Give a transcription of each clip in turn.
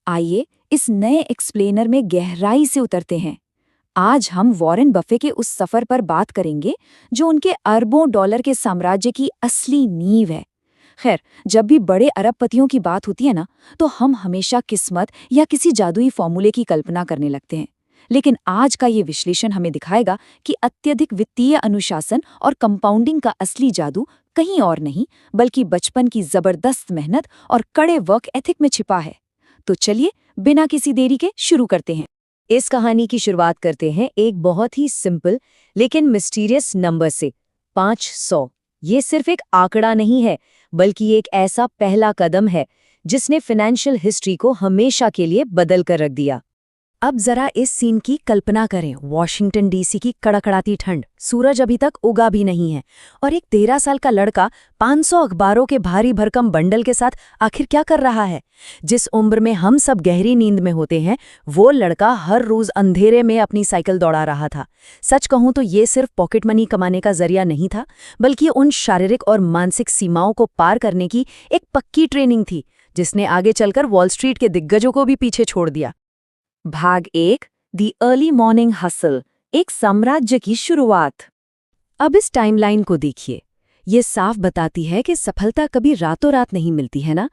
आइए इस नए एक्सप्लेनर में गहराई से उतरते हैं। आज हम वॉरेन बफे के उस सफर पर बात करेंगे जो उनके अरबों डॉलर के साम्राज्य की असली नींव है। खैर, जब भी बड़े अरबपतियों की बात होती है ना, तो हम हमेशा किस्मत या किसी जादुई फॉर्मूले की कल्पना करने लगते हैं। लेकिन आज का ये विश्लेषण हमें दिखाएगा कि अत्यधिक वित्तीय अनुशासन और कंपाउंडिंग का असली जादू कहीं और नहीं, बल्कि बचपन की जबरदस्त मेहनत और कड़े वर्क एथिक में छिपा है। तो चलिए बिना किसी देरी के शुरू करते हैं। इस कहानी की शुरुआत करते हैं एक बहुत ही सिंपल लेकिन मिस्टीरियस नंबर से, 500। ये सिर्फ एक आंकड़ा नहीं है, बल्कि एक ऐसा पहला कदम है जिसने फाइनेंशियल हिस्ट्री को हमेशा के लिए बदल कर रख दिया। अब जरा इस सीन की कल्पना करें। वॉशिंगटन डीसी की कड़कड़ाती ठंड, सूरज अभी तक उगा भी नहीं है, और एक 13 साल का लड़का 500 अखबारों के भारी भरकम बंडल के साथ आखिर क्या कर रहा है? जिस उम्र में हम सब गहरी नींद में होते हैं, वो लड़का हर रोज अंधेरे में अपनी साइकिल दौड़ा रहा था। सच कहूं तो ये सिर्फ पॉकेट मनी कमाने का जरिया नहीं था, बल्कि उन शारीरिक और मानसिक सीमाओं को पार करने की एक पक्की ट्रेनिंग थी, जिसने आगे चलकर वॉल स्ट्रीट के दिग्गजों को भी पीछे छोड़ दिया। भाग 1, द अर्ली मॉर्निंग हसल, एक साम्राज्य की शुरुआत। अब इस टाइमलाइन को देखिए। ये साफ बताती है कि सफलता कभी रातों रात नहीं मिलती है ना।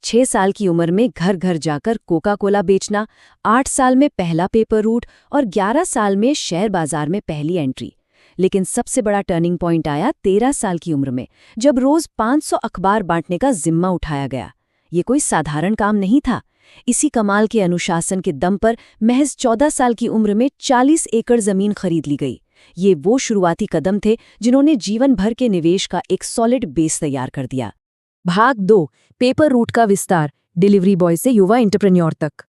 6 साल की उम्र में घर घर जाकर कोका कोला बेचना, 8 साल में पहला पेपर रूट और 11 साल में शेयर बाजार में पहली एंट्री। लेकिन सबसे बड़ा टर्निंग पॉइंट आया 13 साल की उम्र में, जब रोज 500 अखबार बांटने का जिम्मा उठाया गया। ये कोई साधारण काम नहीं था। इसी कमाल के अनुशासन के दम पर महज 14 साल की उम्र में 40 एकड़ जमीन खरीद ली गई। ये वो शुरुआती कदम थे जिन्होंने जीवन भर के निवेश का एक सॉलिड बेस तैयार कर दिया। भाग 2, पेपर रूट का विस्तार, डिलीवरी बॉय से युवा एंटरप्रेन्योर तक।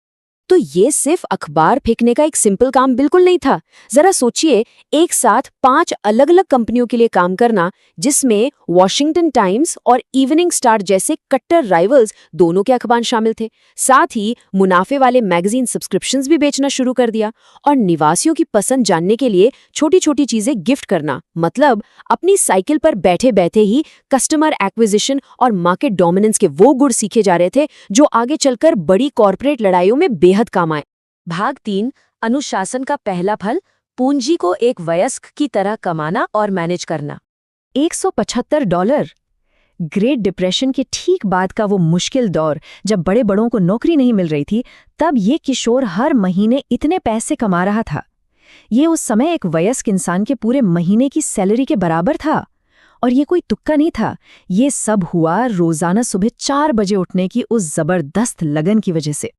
तो ये सिर्फ अखबार फेंकने का एक सिंपल काम बिल्कुल नहीं था। जरा सोचिए, एक साथ 5 अलग अलग कंपनियों के लिए काम करना, जिसमें वॉशिंगटन टाइम्स और इवनिंग स्टार जैसे कट्टर राइवल्स दोनों के अखबार शामिल थे। साथ ही मुनाफे वाले मैगजीन सब्सक्रिप्शंस भी बेचना शुरू कर दिया, और निवासियों की पसंद जानने के लिए छोटी छोटी चीजें गिफ्ट करना। मतलब अपनी साइकिल पर बैठे बैठे ही कस्टमर एक्विजिशन और मार्केट डोमिनेंस के वो गुण सीखे जा रहे थे जो आगे चलकर बड़ी कॉर्पोरेट लड़ाइयों में बेहद काम आए। भाग 3, अनुशासन का पहला फल, पूंजी को एक वयस्क की तरह कमाना और मैनेज करना। $175। ग्रेट डिप्रेशन के ठीक बाद का वो मुश्किल दौर, जब बड़े बड़ों को नौकरी नहीं मिल रही थी, तब ये किशोर हर महीने इतने पैसे कमा रहा था। ये उस समय एक वयस्क इंसान के पूरे महीने की सैलरी के बराबर था। और ये कोई तुक्का नहीं था। ये सब हुआ रोजाना सुबह 4 बजे उठने की उस जबरदस्त लगन की वजह से।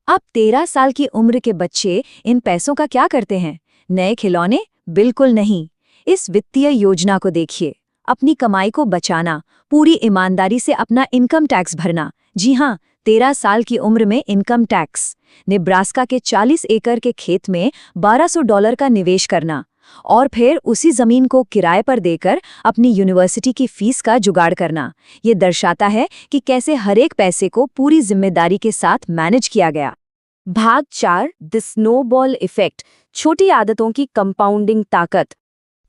अब 13 साल की उम्र के बच्चे इन पैसों का क्या करते हैं? नए खिलौने? बिल्कुल नहीं। इस वित्तीय योजना को देखिए। अपनी कमाई को बचाना, पूरी ईमानदारी से अपना इनकम टैक्स भरना। जी हाँ, 13 साल की उम्र में इनकम टैक्स। नेब्रास्का के 40 एकड़ के खेत में $1200 का निवेश करना, और फिर उसी जमीन को किराए पर देकर अपनी यूनिवर्सिटी की फीस का जुगाड़ करना। ये दर्शाता है कि कैसे हर एक पैसे को पूरी जिम्मेदारी के साथ मैनेज किया गया। भाग 4, द स्नोबॉल इफेक्ट, छोटी आदतों की कंपाउंडिंग ताकत।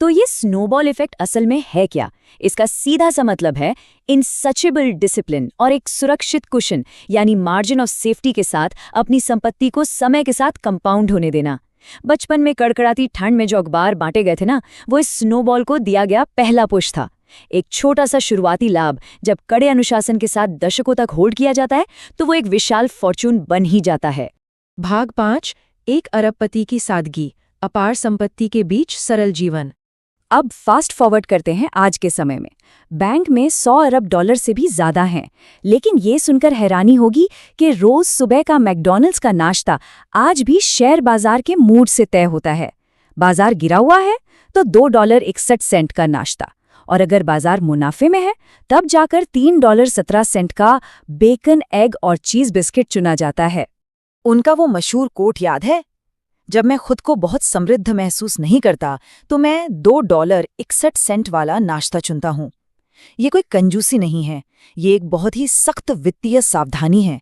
तो ये स्नोबॉल इफेक्ट असल में है क्या? इसका सीधा सा मतलब है इनसचेबल डिसिप्लिन और एक सुरक्षित कुशन यानी मार्जिन ऑफ सेफ्टी के साथ अपनी संपत्ति को समय के साथ कंपाउंड होने देना। बचपन में कड़कड़ाती ठंड में जो अखबार बांटे गए थे ना, वो इस स्नोबॉल को दिया गया पहला पुश था। एक छोटा सा शुरुआती लाभ जब कड़े अनुशासन के साथ दशकों तक होल्ड किया जाता है, तो वो एक विशाल फॉर्चून बन ही जाता है। भाग 5, एक अरबपति की सादगी, अपार संपत्ति के बीच सरल जीवन। अब फास्ट फॉरवर्ड करते हैं आज के समय में। बैंक में $100 अरब से भी ज्यादा हैं, लेकिन ये सुनकर हैरानी होगी कि रोज सुबह का मैकडॉनल्ड्स का नाश्ता आज भी शेयर बाजार के मूड से तय होता है। बाजार गिरा हुआ है तो $2.61 का नाश्ता, और अगर बाजार मुनाफे में है तब जाकर $3.17 का बेकन, एग और चीज बिस्किट चुना जाता है। उनका वो मशहूर कोट याद है, जब मैं खुद को बहुत समृद्ध महसूस नहीं करता तो मैं $2.61 वाला नाश्ता चुनता हूँ। ये कोई कंजूसी नहीं है, ये एक बहुत ही सख्त वित्तीय सावधानी है।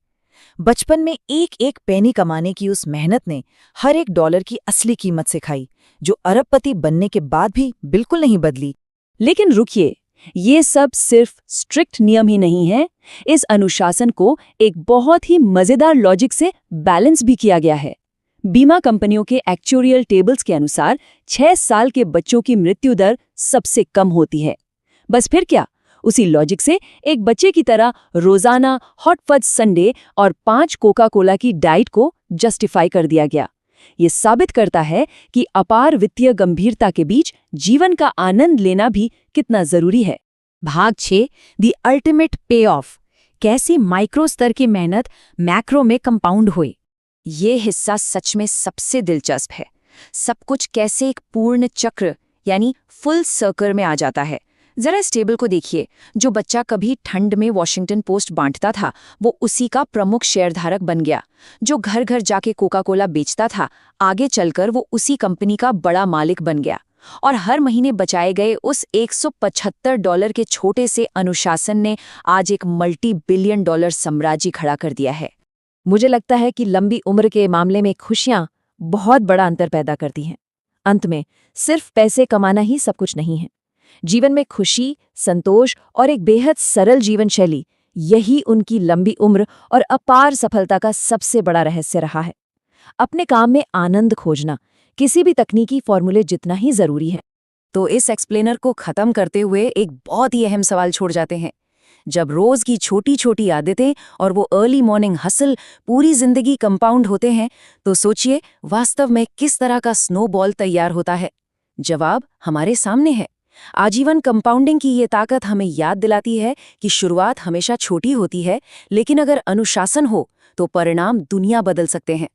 बचपन में एक एक पैनी कमाने की उस मेहनत ने हर एक डॉलर की असली कीमत सिखाई, जो अरबपति बनने के बाद भी बिल्कुल नहीं बदली। लेकिन रुकिए, ये सब सिर्फ स्ट्रिक्ट नियम ही नहीं है, इस अनुशासन को एक बहुत ही मजेदार लॉजिक से बैलेंस भी किया गया है। बीमा कंपनियों के एक्चुरियल टेबल्स के अनुसार 6 साल के बच्चों की मृत्यु दर सबसे कम होती है। बस फिर क्या, उसी लॉजिक से एक बच्चे की तरह रोजाना हॉट फज संडे और 5 कोका कोला की डाइट को जस्टिफाई कर दिया गया। ये साबित करता है कि अपार वित्तीय गंभीरता के बीच जीवन का आनंद लेना भी कितना जरूरी है। भाग 6 द अल्टीमेट पे ऑफ, कैसी माइक्रो स्तर की मेहनत मैक्रो में कंपाउंड हुई। ये हिस्सा सच में सबसे दिलचस्प है। सब कुछ कैसे एक पूर्ण चक्र यानी फुल सर्कल में आ जाता है। जरा इस टेबल को देखिए। जो बच्चा कभी ठंड में वॉशिंगटन पोस्ट बांटता था, वो उसी का प्रमुख शेयरधारक बन गया। जो घर घर जाके कोका कोला बेचता था, आगे चलकर वो उसी कंपनी का बड़ा मालिक बन गया। और हर महीने बचाए गए उस $175 के छोटे से अनुशासन ने आज एक $multi-billion साम्राज्य खड़ा कर दिया है। मुझे लगता है कि लंबी उम्र के मामले में खुशियां बहुत बड़ा अंतर पैदा करती हैं। अंत में सिर्फ पैसे कमाना ही सब कुछ नहीं है। जीवन में खुशी, संतोष और एक बेहद सरल जीवन शैली, यही उनकी लंबी उम्र और अपार सफलता का सबसे बड़ा रहस्य रहा है। अपने काम में आनंद खोजना किसी भी तकनीकी फॉर्मूले जितना ही जरूरी है। तो इस एक्सप्लेनर को खत्म करते हुए एक बहुत ही अहम सवाल छोड़ जाते हैं। जब रोज की छोटी छोटी आदतें और वो अर्ली मॉर्निंग हसल पूरी जिंदगी कंपाउंड होते हैं, तो सोचिए वास्तव में किस तरह का स्नोबॉल तैयार होता है। जवाब हमारे सामने है। आजीवन कंपाउंडिंग की ये ताकत हमें याद दिलाती है कि शुरुआत हमेशा छोटी होती है, लेकिन अगर अनुशासन हो तो परिणाम दुनिया बदल सकते हैं।